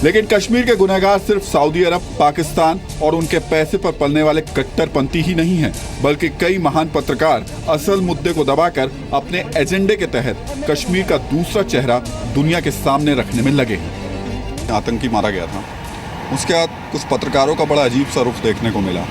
लेकिन कश्मीर के गुनहगार सिर्फ सऊदी अरब, पाकिस्तान और उनके पैसे पर पलने वाले कट्टरपंथी ही नहीं हैं, बल्कि कई महान पत्रकार असल मुद्दे को दबाकर अपने एजेंडे के तहत कश्मीर का दूसरा चेहरा दुनिया के सामने रखने में लगे हैं। आतंकी मारा गया था, उसके बाद कुछ पत्रकारों का बड़ा अजीब सा रुख देखने को मिला।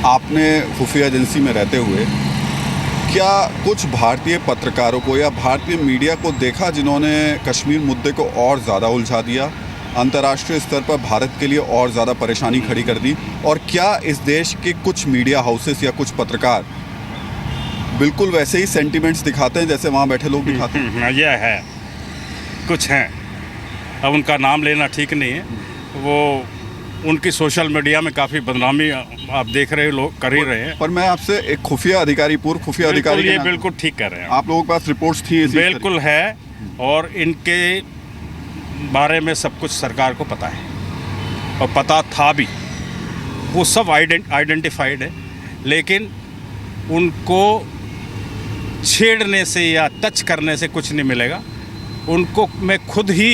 आपने खुफिया एजेंसी में रहते हुए क्या कुछ भारतीय पत्रकारों को या भारतीय मीडिया को देखा जिन्होंने कश्मीर मुद्दे को और ज़्यादा उलझा दिया, अंतर्राष्ट्रीय स्तर पर भारत के लिए और ज़्यादा परेशानी खड़ी कर दी? और क्या इस देश के कुछ मीडिया हाउसेस या कुछ पत्रकार बिल्कुल वैसे ही सेंटिमेंट्स दिखाते हैं जैसे वहाँ बैठे लोग दिखाते हैं? यह है, कुछ हैं, अब उनका नाम लेना ठीक नहीं है। वो उनकी सोशल मीडिया में काफ़ी बदनामी आप देख रहे लोग कर ही रहे हैं। पर मैं आपसे एक खुफिया अधिकारी, पूर्व खुफिया अधिकारी, ये बिल्कुल ठीक कर रहे हैं आप लोगों के पास रिपोर्ट्स थी? बिल्कुल है, और इनके बारे में सब कुछ सरकार को पता है और पता था भी। वो सब आइडेंटिफाइड है, लेकिन उनको छेड़ने से या टच करने से कुछ नहीं मिलेगा। उनको में खुद ही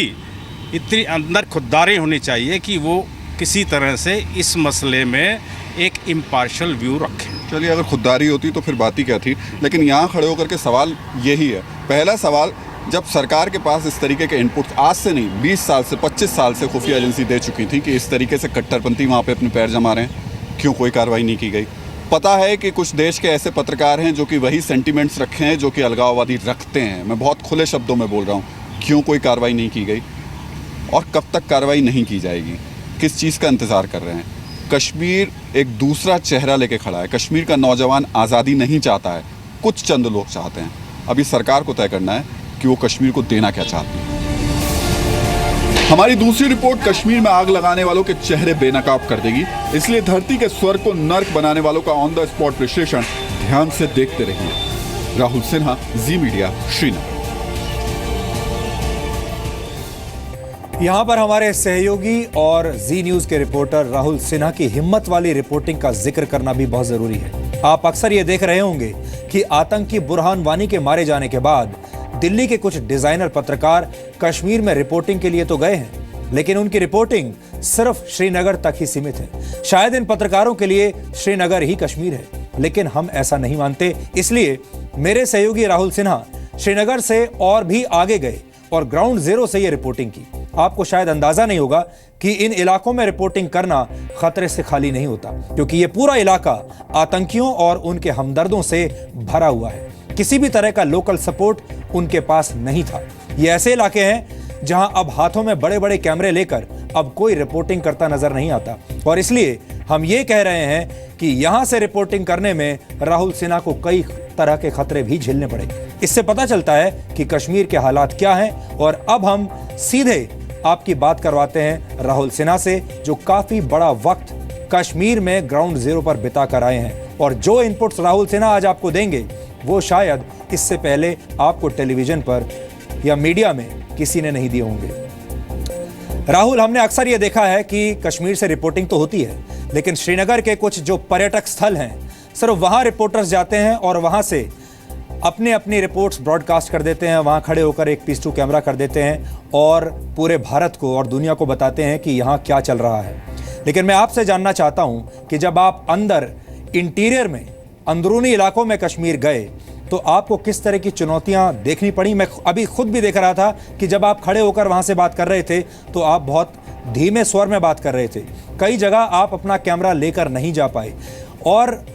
इतनी अंदर खुददारी होनी चाहिए कि वो किसी तरह से इस मसले में एक इम्पार्शियल व्यू रखें। चलिए, अगर खुददारी होती तो फिर बात ही क्या थी। लेकिन यहाँ खड़े होकर के सवाल यही है। पहला सवाल, जब सरकार के पास इस तरीके के इनपुट्स आज से नहीं 20 साल से 25 साल से खुफिया एजेंसी दे चुकी थी कि इस तरीके से कट्टरपंथी वहाँ पे अपने पैर जमा रहे हैं, क्यों कोई कार्रवाई नहीं की गई? पता है कि कुछ देश के ऐसे पत्रकार हैं जो कि वही सेंटिमेंट्स रखे हैं, जो कि अलगाववादी रखते हैं। मैं बहुत खुले शब्दों में बोल रहा हूँ, क्यों कोई कार्रवाई नहीं की गई और कब तक कार्रवाई नहीं की जाएगी? किस चीज़ का इंतज़ार कर रहे हैं? कश्मीर एक दूसरा चेहरा लेके खड़ा है। कश्मीर का नौजवान आज़ादी नहीं चाहता है, कुछ चंद लोग चाहते हैं। अभी सरकार को तय करना है कि वो कश्मीर को देना क्या चाहती है। हमारी दूसरी रिपोर्ट कश्मीर में आग लगाने वालों के चेहरे बेनकाब कर देगी, इसलिए धरती के स्वर्ग को नर्क बनाने वालों का ऑन द स्पॉट विश्लेषण ध्यान से देखते रहिए। राहुल सिन्हा, जी मीडिया, श्रीनगर। यहाँ पर हमारे सहयोगी और जी न्यूज के रिपोर्टर राहुल सिन्हा की हिम्मत वाली रिपोर्टिंग का जिक्र करना भी बहुत जरूरी है। आप अक्सर ये देख रहे होंगे कि आतंकी बुरहान वानी के मारे जाने के बाद दिल्ली के कुछ डिजाइनर पत्रकार कश्मीर में रिपोर्टिंग के लिए तो गए हैं, लेकिन उनकी रिपोर्टिंग सिर्फ श्रीनगर तक ही सीमित है। शायद इन पत्रकारों के लिए श्रीनगर ही कश्मीर है, लेकिन हम ऐसा नहीं मानते। इसलिए मेरे सहयोगी राहुल सिन्हा श्रीनगर से और भी आगे गए और ग्राउंड जीरो से ये रिपोर्टिंग की। आपको शायद अंदाजा नहीं होगा कि इन इलाकों में रिपोर्टिंग करना खतरे से खाली नहीं होता, क्योंकि ये पूरा इलाका आतंकियों और उनके हमदर्दों से भरा हुआ है। किसी भी तरह का लोकल सपोर्ट उनके पास नहीं था। ये ऐसे इलाके हैं जहां अब हाथों में बड़े बड़े कैमरे लेकर अब कोई रिपोर्टिंग करता नजर नहीं आता, और इसलिए हम ये कह रहे हैं कि यहां से रिपोर्टिंग करने में राहुल सिन्हा को कई तरह के खतरे भी झेलने पड़े। इससे पता चलता है कि कश्मीर के हालात क्या हैं, और अब हम सीधे आपकी बात करवाते हैं राहुल सिन्हा से, जो काफी बड़ा वक्त कश्मीर में ग्राउंड जीरो पर बिता कर आए हैं। और जो इनपुट्स राहुल सिन्हा आज आपको देंगे वो शायद इससे पहले आपको टेलीविजन पर या मीडिया में किसी ने नहीं दिए होंगे। राहुल, हमने अक्सर यह देखा है कि कश्मीर से रिपोर्टिंग तो होती है, लेकिन श्रीनगर के कुछ जो पर्यटक स्थल हैं, सिर्फ वहां रिपोर्टर्स जाते हैं और वहां से अपने अपनी रिपोर्ट्स ब्रॉडकास्ट कर देते हैं। वहां खड़े होकर एक पीस टू कैमरा कर देते हैं और पूरे भारत को और दुनिया को बताते हैं कि यहाँ क्या चल रहा है। लेकिन मैं आपसे जानना चाहता हूं कि जब आप अंदर इंटीरियर में, अंदरूनी इलाकों में कश्मीर गए, तो आपको किस तरह की चुनौतियां देखनी पड़ी? मैं अभी खुद भी देख रहा था कि जब आप खड़े होकर वहां से बात कर रहे थे तो आप बहुत धीमे स्वर में बात कर रहे थे। कई जगह आप अपना कैमरा लेकर नहीं जा पाए, और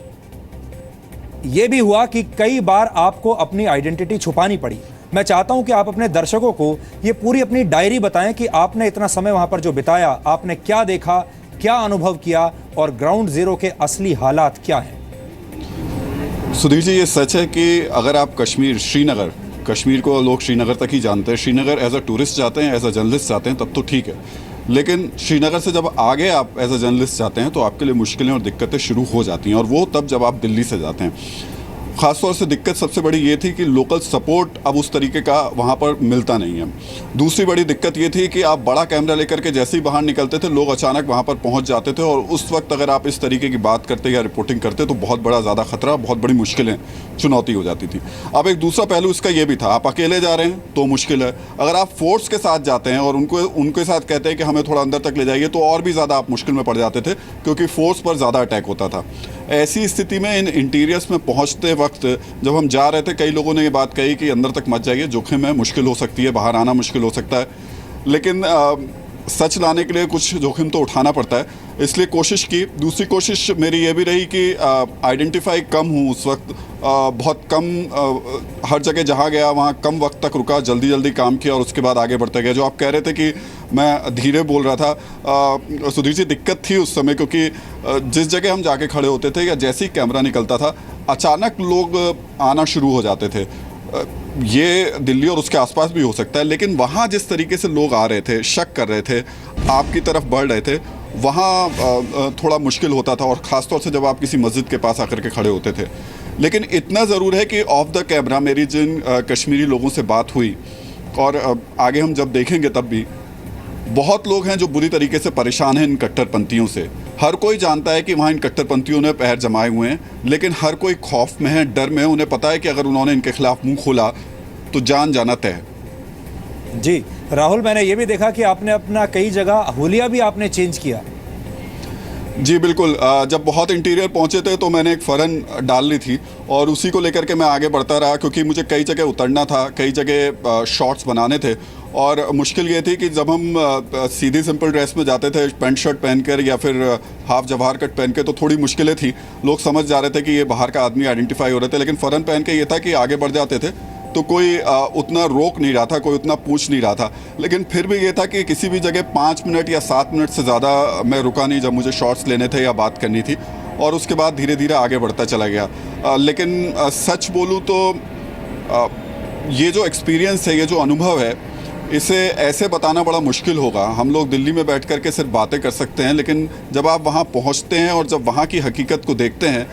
यह भी हुआ कि कई बार आपको अपनी आइडेंटिटी छुपानी पड़ी। मैं चाहता हूं कि आप अपने दर्शकों को ये पूरी अपनी डायरी बताएं कि आपने इतना समय वहां पर जो बिताया, आपने क्या देखा, क्या अनुभव किया, और ग्राउंड जीरो के असली हालात क्या हैं। सुधीर जी, ये सच है कि अगर आप श्रीनगर, कश्मीर को लोग श्रीनगर तक ही जानते हैं। श्रीनगर एज अ टूरिस्ट जाते हैं, एज अ जर्नलिस्ट जाते हैं, तब तो ठीक है। लेकिन श्रीनगर से जब आगे आप एज अ जर्नलिस्ट जाते हैं तो आपके लिए मुश्किलें और दिक्कतें शुरू हो जाती हैं, और वो तब जब आप दिल्ली से जाते हैं। ख़ासतौर से दिक्कत सबसे बड़ी ये थी कि लोकल सपोर्ट अब उस तरीके का वहाँ पर मिलता नहीं है। दूसरी बड़ी दिक्कत ये थी कि आप बड़ा कैमरा लेकर के जैसे ही बाहर निकलते थे, लोग अचानक वहाँ पर पहुँच जाते थे, और उस वक्त अगर आप इस तरीके की बात करते या रिपोर्टिंग करते तो बहुत बड़ा ज़्यादा खतरा, बहुत बड़ी मुश्किलें, चुनौती हो जाती थी। अब एक दूसरा पहलू इसका ये भी था, आप अकेले जा रहे हैं तो मुश्किल है, अगर आप फोर्स के साथ जाते हैं और उनके साथ कहते हैं कि हमें थोड़ा अंदर तक ले जाइए, तो और भी ज़्यादा आप मुश्किल में पड़ जाते थे, क्योंकि फोर्स पर ज़्यादा अटैक होता था। ऐसी स्थिति में इन इंटीरियर्स में पहुंचते वक्त जब हम जा रहे थे, कई लोगों ने ये बात कही कि अंदर तक मत जाइए, जोखिम है, मुश्किल हो सकती है, बाहर आना मुश्किल हो सकता है। लेकिन सच लाने के लिए कुछ जोखिम तो उठाना पड़ता है, इसलिए कोशिश की। दूसरी कोशिश मेरी ये भी रही कि आइडेंटिफाई कम हूँ उस वक्त, बहुत कम, हर जगह जहाँ गया वहाँ कम वक्त तक रुका, जल्दी जल्दी काम किया और उसके बाद आगे बढ़ते गया। जो आप कह रहे थे कि मैं धीरे बोल रहा था, सुधीर जी, दिक्कत थी उस समय, क्योंकि जिस जगह हम जाके खड़े होते थे या जैसे ही कैमरा निकलता था, अचानक लोग आना शुरू हो जाते थे। ये दिल्ली और उसके आसपास भी हो सकता है, लेकिन वहाँ जिस तरीके से लोग आ रहे थे, शक कर रहे थे, आपकी तरफ बढ़ रहे थे, वहाँ थोड़ा मुश्किल होता था, और ख़ास तौर से जब आप किसी मस्जिद के पास आकर के खड़े होते थे। लेकिन इतना ज़रूर है कि ऑफ द कैमरा मेरी जिन कश्मीरी लोगों से बात हुई, और आगे हम जब देखेंगे तब भी बहुत लोग हैं जो बुरी तरीके से परेशान हैं इन कट्टरपंथियों से। हर कोई जानता है कि वहाँ इन कट्टरपंथियों ने पैर जमाए हुए हैं, लेकिन हर कोई खौफ में है, डर में है। उन्हें पता है कि अगर उन्होंने इनके खिलाफ मुंह खोला तो जान जाना तय है। जी राहुल, मैंने ये भी देखा कि आपने अपना कई जगह हुलिया भी आपने चेंज किया। जी बिल्कुल, जब बहुत इंटीरियर पहुंचे थे तो मैंने एक फ़रन डाल ली थी और उसी को लेकर के मैं आगे बढ़ता रहा, क्योंकि मुझे कई जगह उतरना था, कई जगह शॉट्स बनाने थे। और मुश्किल ये थी कि जब हम सीधी सिंपल ड्रेस में जाते थे, पैंट शर्ट पहनकर या फिर हाफ जवाहर कट पहन के, तो थोड़ी मुश्किलें थी। लोग समझ जा रहे थे कि ये बाहर का आदमी आइडेंटिफाई हो रहे थे, लेकिन फ़रन पहन के ये था कि आगे बढ़ जाते थे तो कोई उतना रोक नहीं रहा था, कोई उतना पूछ नहीं रहा था। लेकिन फिर भी ये था कि किसी भी जगह 5 मिनट या 7 मिनट से ज़्यादा मैं रुका नहीं जब मुझे शॉट्स लेने थे या बात करनी थी, और उसके बाद धीरे धीरे आगे बढ़ता चला गया। लेकिन सच बोलूँ तो ये जो एक्सपीरियंस है, ये जो अनुभव है, इसे ऐसे बताना बड़ा मुश्किल होगा। हम लोग दिल्ली में बैठ कर के सिर्फ बातें कर सकते हैं, लेकिन जब आप वहाँ पहुँचते हैं और जब वहाँ की हकीकत को देखते हैं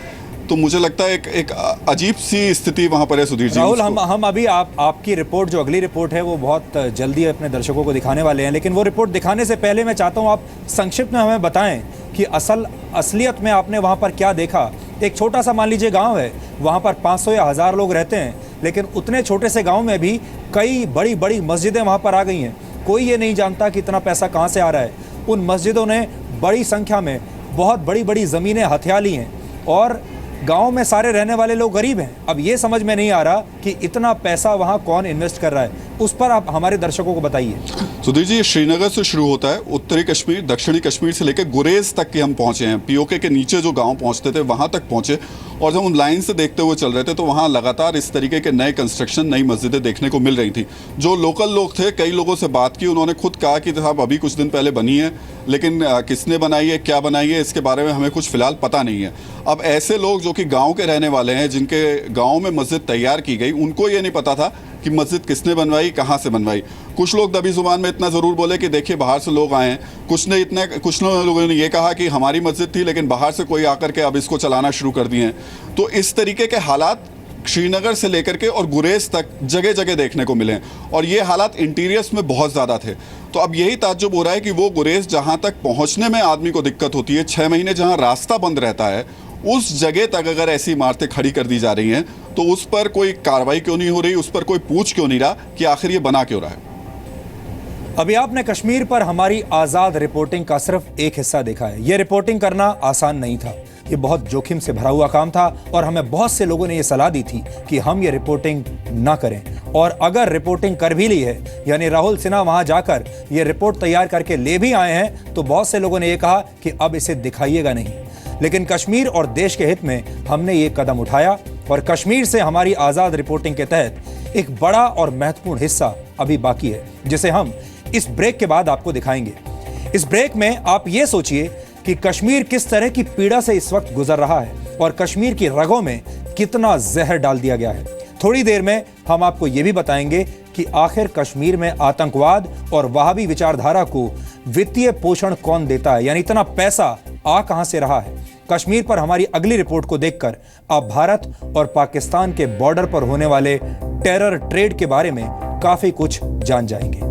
तो मुझे लगता है एक अजीब सी स्थिति वहाँ पर है। सुधीर जी, राहुल, हम अभी आपकी रिपोर्ट, जो अगली रिपोर्ट है, वो बहुत जल्दी अपने दर्शकों को दिखाने वाले हैं, लेकिन वो रिपोर्ट दिखाने से पहले मैं चाहता हूँ आप संक्षिप्त में हमें बताएं कि असलियत में आपने वहाँ पर क्या देखा। एक छोटा सा मान लीजिए गाँव है, वहाँ पर 500 या 1000 लोग रहते हैं, लेकिन उतने छोटे से गाँव में भी कई बड़ी बड़ी मस्जिदें वहाँ पर आ गई हैं। कोई ये नहीं जानता कि इतना पैसा कहाँ से आ रहा है। उन मस्जिदों ने बड़ी संख्या में बहुत बड़ी बड़ी ज़मीनें हथिया ली हैं, और गांव में सारे रहने वाले लोग गरीब हैं। अब ये समझ में नहीं आ रहा कि इतना पैसा वहां कौन इन्वेस्ट कर रहा है, उस पर आप हमारे दर्शकों को बताइए। सुधीर जी, ये श्रीनगर से शुरू होता है, उत्तरी कश्मीर, दक्षिणी कश्मीर से लेकर गुरेज तक के हम पहुंचे हैं। पीओके के नीचे जो गांव पहुंचते थे वहां तक पहुंचे, और जब हम लाइन से देखते हुए चल रहे थे तो वहां लगातार इस तरीके के नए कंस्ट्रक्शन, नई मस्जिदें देखने को मिल रही थी। जो लोकल लोग थे, कई लोगों से बात की, उन्होंने खुद कहा कि साहब अभी कुछ दिन पहले बनी है, लेकिन किसने बनाई है, क्या बनाई है, इसके बारे में हमें कुछ फिलहाल पता नहीं है। अब ऐसे लोग जो कि गाँव के रहने वाले हैं, जिनके गाँव में मस्जिद तैयार की गई, उनको ये नहीं पता था कि मस्जिद किसने बनवाई, कहाँ से बनवाई। कुछ लोग दबी जुबान में इतना ज़रूर बोले कि देखिए बाहर से लोग आए हैं। कुछ लोगों ने ये कहा कि हमारी मस्जिद थी, लेकिन बाहर से कोई आकर के अब इसको चलाना शुरू कर दिए हैं। तो इस तरीके के हालात श्रीनगर से लेकर के और गुरेज तक जगह जगह देखने को मिले, और ये हालात इंटीरियर्स में बहुत ज़्यादा थे। तो अब यही ताज्जुब हो रहा है कि वो गुरेज जहाँ तक पहुँचने में आदमी को दिक्कत होती है, 6 महीने जहाँ रास्ता बंद रहता है, उस जगह तक अगर ऐसी इमारतें खड़ी कर दी जा रही हैं तो उस पर कोई कार्रवाई क्यों नहीं हो रही, उस पर कोई पूछ क्यों नहीं रहा कि आखिर ये बना क्यों रहा है। अभी आपने कश्मीर पर हमारी आज़ाद रिपोर्टिंग का सिर्फ एक हिस्सा देखा है। यह रिपोर्टिंग करना आसान नहीं था, ये बहुत जोखिम से भरा हुआ काम था, और हमें बहुत से लोगों ने ये सलाह दी थी कि हम ये रिपोर्टिंग ना करें। और अगर रिपोर्टिंग कर भी ली है, यानी राहुल सिन्हा वहां जाकर ये रिपोर्ट तैयार करके ले भी आए हैं, तो बहुत से लोगों ने ये कहा कि अब इसे दिखाइएगा नहीं। लेकिन कश्मीर और देश के हित में हमने ये कदम उठाया, और कश्मीर से हमारी आज़ाद रिपोर्टिंग के तहत एक बड़ा और महत्वपूर्ण हिस्सा अभी बाकी है, जिसे हम इस ब्रेक के बाद आपको दिखाएंगे। इस ब्रेक में आप ये सोचिए कि कश्मीर किस तरह की पीड़ा से इस वक्त गुजर रहा है, और कश्मीर की रगों में कितना जहर डाल दिया गया है। थोड़ी देर में हम आपको ये भी बताएंगे कि आखिर कश्मीर में आतंकवाद और वहाबी विचारधारा को वित्तीय पोषण कौन देता है, यानी इतना पैसा आ कहां से रहा है, कश्मीर पर हमारी अगली रिपोर्ट को देखकर आप भारत और पाकिस्तान के बॉर्डर पर होने वाले टेरर ट्रेड के बारे में काफी कुछ जान जाएंगे।